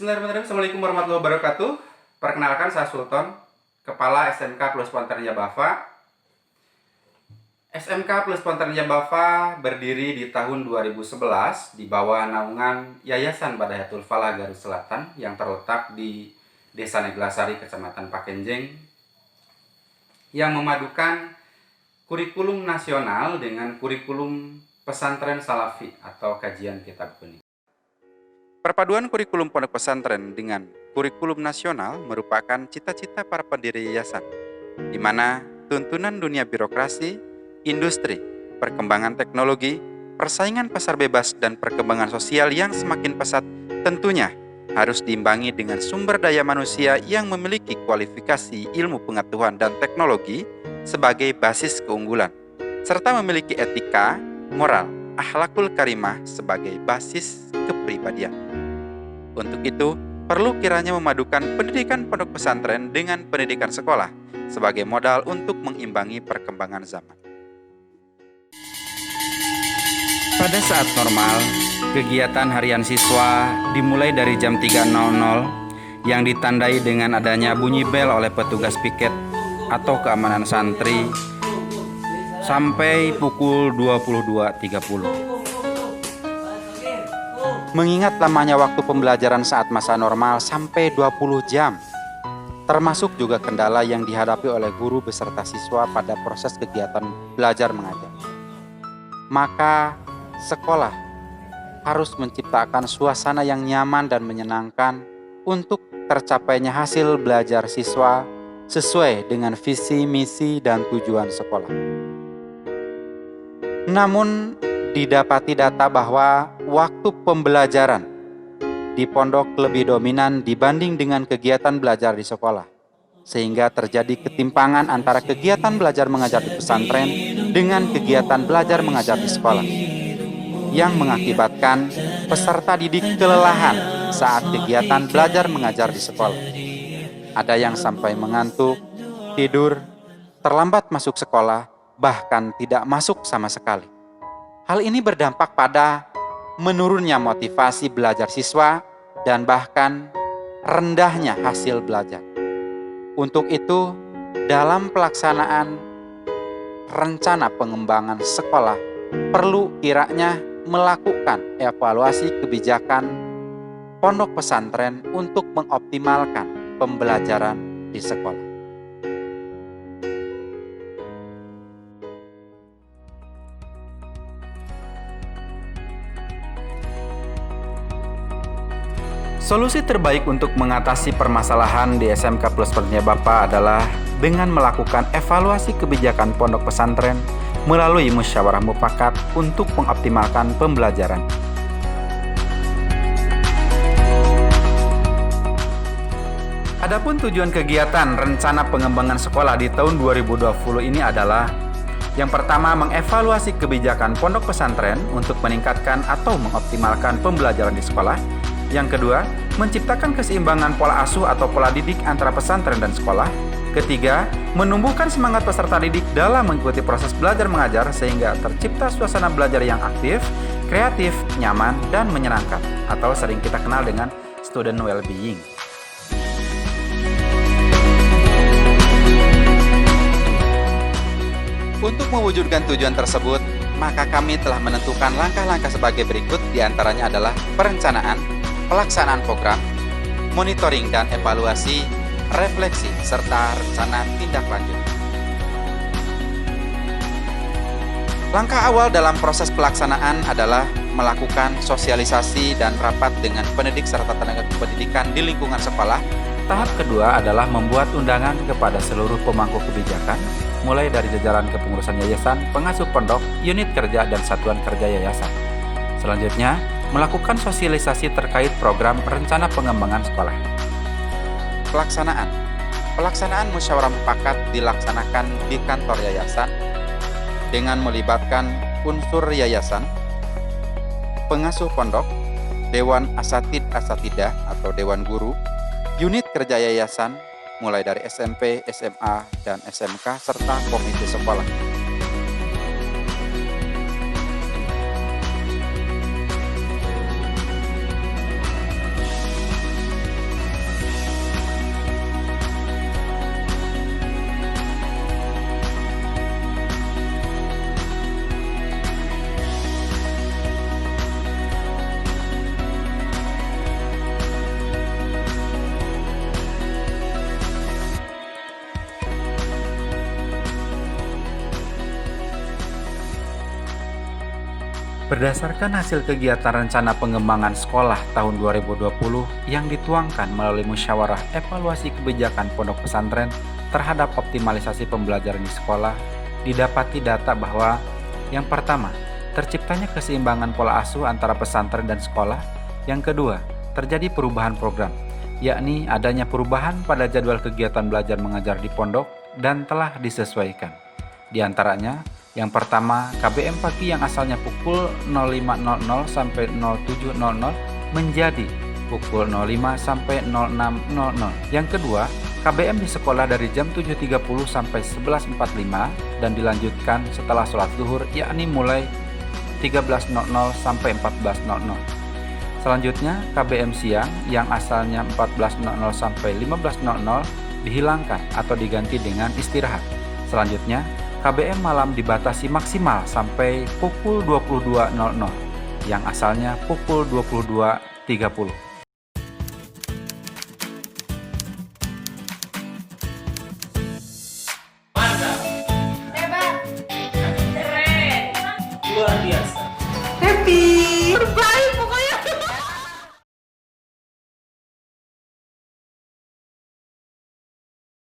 Bismillahirrahmanirrahim. Assalamualaikum warahmatullahi wabarakatuh. Perkenalkan, saya Sultan, Kepala SMK Plus Ponternya Bava. SMK Plus Ponternya Bava berdiri di tahun 2011 di bawah naungan Yayasan Badayatul Falah Garut Selatan yang terletak di Desa Neglasari, Kecamatan Pakenjeng, yang memadukan kurikulum nasional dengan kurikulum pesantren salafi atau kajian kitab kuning. Perpaduan kurikulum pondok pesantren dengan kurikulum nasional merupakan cita-cita para pendiri yayasan, di mana tuntunan dunia birokrasi, industri, perkembangan teknologi, persaingan pasar bebas, dan perkembangan sosial yang semakin pesat tentunya harus diimbangi dengan sumber daya manusia yang memiliki kualifikasi ilmu pengetahuan dan teknologi sebagai basis keunggulan, serta memiliki etika, moral, akhlakul karimah sebagai basis kepribadian. Untuk itu, perlu kiranya memadukan pendidikan pondok pesantren dengan pendidikan sekolah sebagai modal untuk mengimbangi perkembangan zaman. Pada saat normal, kegiatan harian siswa dimulai dari jam 3.00 yang ditandai dengan adanya bunyi bel oleh petugas piket atau keamanan santri sampai pukul 22.30. Mengingat lamanya waktu pembelajaran saat masa normal sampai 20 jam, termasuk juga kendala yang dihadapi oleh guru beserta siswa pada proses kegiatan belajar mengajar. Maka sekolah harus menciptakan suasana yang nyaman dan menyenangkan untuk tercapainya hasil belajar siswa sesuai dengan visi, misi, dan tujuan sekolah. Namun, didapati data bahwa waktu pembelajaran di pondok lebih dominan dibanding dengan kegiatan belajar di sekolah, sehingga terjadi ketimpangan antara kegiatan belajar mengajar di pesantren dengan kegiatan belajar mengajar di sekolah, yang mengakibatkan peserta didik kelelahan saat kegiatan belajar mengajar di sekolah. Ada yang sampai mengantuk, tidur, terlambat masuk sekolah, bahkan tidak masuk sama sekali. Hal ini berdampak pada menurunnya motivasi belajar siswa dan bahkan rendahnya hasil belajar. Untuk itu, dalam pelaksanaan rencana pengembangan sekolah, perlu kiranya melakukan evaluasi kebijakan pondok pesantren untuk mengoptimalkan pembelajaran di sekolah. Solusi terbaik untuk mengatasi permasalahan di SMK Plus Ponternya Bava adalah dengan melakukan evaluasi kebijakan pondok pesantren melalui musyawarah mufakat untuk mengoptimalkan pembelajaran. Adapun tujuan kegiatan rencana pengembangan sekolah di tahun 2020 ini adalah: yang pertama, mengevaluasi kebijakan pondok pesantren untuk meningkatkan atau mengoptimalkan pembelajaran di sekolah. Yang kedua, menciptakan keseimbangan pola asuh atau pola didik antara pesantren dan sekolah. Ketiga, menumbuhkan semangat peserta didik dalam mengikuti proses belajar mengajar sehingga tercipta suasana belajar yang aktif, kreatif, nyaman, dan menyenangkan, atau sering kita kenal dengan student well-being. Untuk mewujudkan tujuan tersebut, maka kami telah menentukan langkah-langkah sebagai berikut, diantaranya adalah perencanaan, pelaksanaan program, monitoring dan evaluasi, refleksi, serta rencana tindak lanjut. Langkah awal dalam proses pelaksanaan adalah melakukan sosialisasi dan rapat dengan pendidik serta tenaga pendidikan di lingkungan sekolah. Tahap kedua adalah membuat undangan kepada seluruh pemangku kebijakan, mulai dari jajaran kepengurusan yayasan, pengasuh pondok, unit kerja, dan satuan kerja yayasan. Selanjutnya, melakukan sosialisasi terkait program rencana pengembangan sekolah. Pelaksanaan musyawarah mufakat dilaksanakan di kantor yayasan dengan melibatkan unsur yayasan, pengasuh pondok, dewan asatidah atau dewan guru, unit kerja yayasan mulai dari SMP, SMA, dan SMK, serta komite sekolah. Berdasarkan hasil kegiatan rencana pengembangan sekolah tahun 2020 yang dituangkan melalui musyawarah evaluasi kebijakan pondok pesantren terhadap optimalisasi pembelajaran di sekolah, didapati data bahwa yang pertama, terciptanya keseimbangan pola asuh antara pesantren dan sekolah. Yang kedua, terjadi perubahan program, yakni adanya perubahan pada jadwal kegiatan belajar mengajar di pondok dan telah disesuaikan. Di antaranya, yang pertama, KBM pagi yang asalnya pukul 05.00 sampai 07.00 menjadi pukul 05 sampai 06.00. Yang kedua, KBM di sekolah dari jam 7.30 sampai 11.45 dan dilanjutkan setelah sholat zuhur, yakni mulai 13.00 sampai 14.00. Selanjutnya, KBM siang yang asalnya 14.00 sampai 15.00 dihilangkan atau diganti dengan istirahat. Selanjutnya, KBM malam dibatasi maksimal sampai pukul 22.00 yang asalnya pukul 22.30.